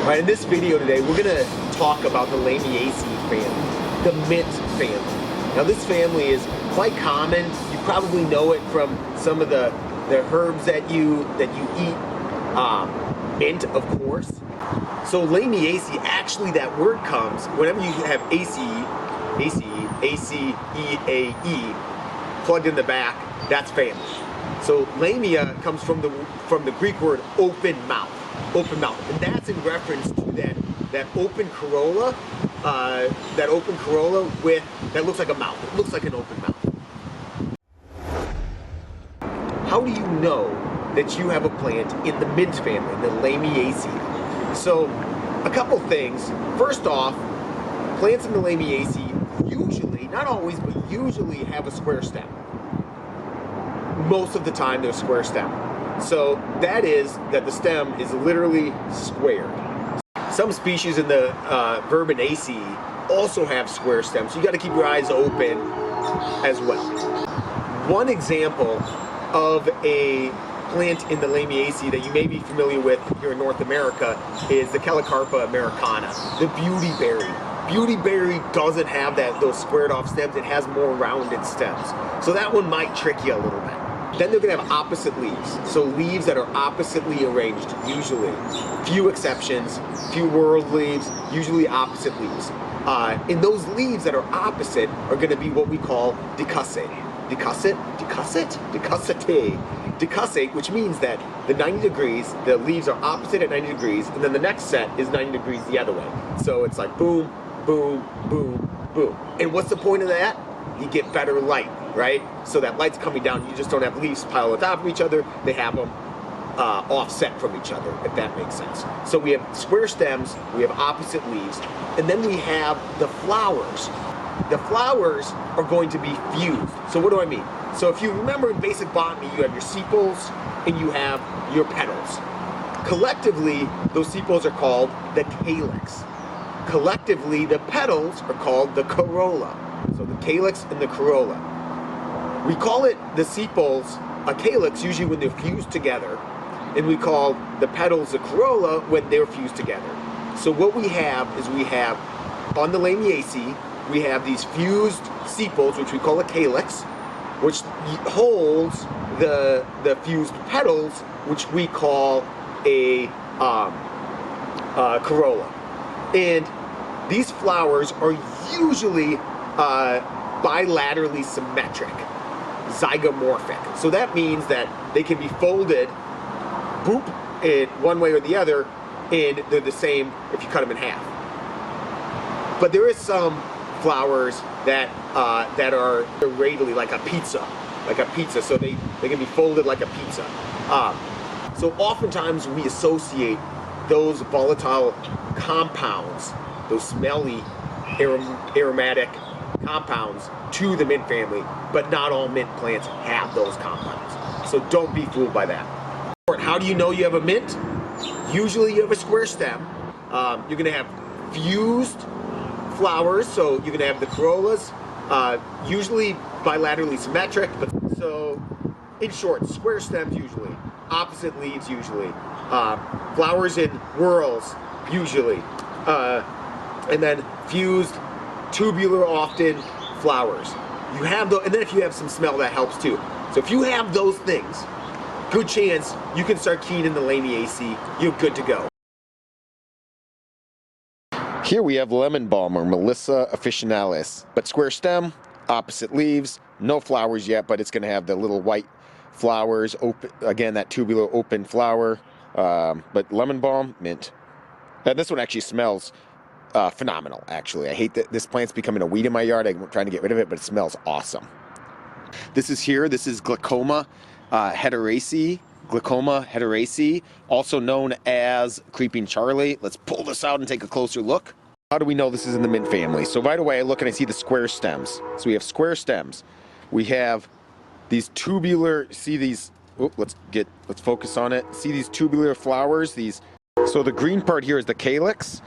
Alright, in this video today, we're going to talk about the Lamiaceae family, the mint family. Now this family is quite common. You probably know it from some of the herbs that you eat. Mint, of course. So Lamiaceae, actually that word comes, whenever you have A-C-E-A-E plugged in the back, that's family. So Lamia comes from the Greek word open mouth, and that's in reference to that open corolla, with that looks like a mouth. It looks like an open mouth. How do you know that you have a plant in the mint family, the Lamiaceae? So a couple things. First off, plants in the Lamiaceae usually, not always, but usually have a square stem. Most of the time they're square stem. So that is that the stem is literally squared. Some species in the Verbenaceae also have square stems, so you got to keep your eyes open as well. One example of a plant in the Lamiaceae that you may be familiar with here in North America is the Calicarpa americana, the beauty berry. Beauty berry doesn't have those squared off stems, it has more rounded stems. So that one might trick you a little bit. Then they're gonna have opposite leaves. So leaves that are oppositely arranged, usually. Few exceptions, few whorled leaves, usually opposite leaves. And those leaves that are opposite are gonna be what we call decussate. Decussate, which means that the 90 degrees, the leaves are opposite at 90 degrees, and then the next set is 90 degrees the other way. So it's like boom, boom, boom, boom. And what's the point of that? You get better light, right? So that light's coming down, you just don't have leaves piled on top of each other, they have them offset from each other, if that makes sense. So we have square stems, we have opposite leaves, and then we have the flowers. The flowers are going to be fused. So what do I mean? So if you remember in basic botany, you have your sepals and you have your petals. Collectively, those sepals are called the calyx. Collectively, the petals are called the corolla. So the calyx and the corolla. We call it the sepals a calyx usually when they're fused together, and we call the petals the corolla when they're fused together. So what we have is on the Lamiaceae, we have these fused sepals, which we call a calyx, which holds the fused petals, which we call a corolla. And these flowers are usually bilaterally symmetric, zygomorphic. So that means that they can be folded, boop, in one way or the other, and they're the same if you cut them in half. But there is some flowers that are radially like a pizza, so they can be folded like a pizza. So oftentimes we associate those volatile compounds, those smelly aromatic compounds, to the mint family, but not all mint plants have those compounds. So don't be fooled by that. How do you know you have a mint? Usually you have a square stem. You're gonna have fused flowers, so you're gonna have the corollas, usually bilaterally symmetric, but so in short, square stems usually, opposite leaves usually, flowers in whorls usually, and then fused, tubular often flowers. You have those, and then if you have some smell, that helps too. So if you have those things, good chance you can start keying in the Lamiaceae. You're good to go. Here we have Lemonbalm, or Melissa officinalis, but square stem, opposite leaves, no flowers yet, but it's going to have the little white flowers, open, again, that tubular open flower, but Lemonbalm, mint. And this one actually smells phenomenal, actually. I hate that this plant's becoming a weed in my yard. I'm trying to get rid of it, but it smells awesome. This is Glaucoma hederaceae, also known as Creeping Charlie. Let's pull this out and take a closer look. How do we know this is in the mint family? So right away I look and I see the square stems. So we have square stems. We have these tubular, see these, let's focus on it. See these tubular flowers, so the green part here is the calyx.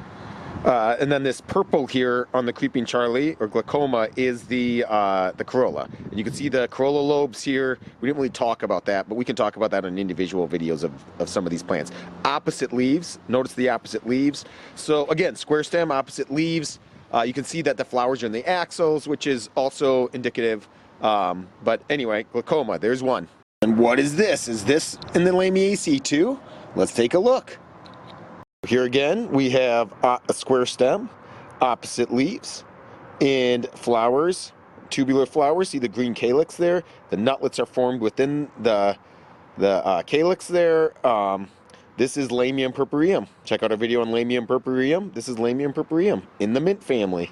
And then this purple here on the creeping Charlie or glaucoma is the corolla. And you can see the corolla lobes here. We didn't really talk about that, but we can talk about that in individual videos of some of these plants. Opposite leaves. Notice the opposite leaves. So again, square stem, opposite leaves. You can see that the flowers are in the axils, which is also indicative. But anyway, glaucoma, there's one. And what is this? Is this in the Lamiaceae too? Let's take a look. Here again, we have a square stem, opposite leaves, and flowers, tubular flowers. See the green calyx there? The nutlets are formed within the calyx there. This is Lamium purpureum. Check out our video on Lamium purpureum. This is Lamium purpureum in the mint family.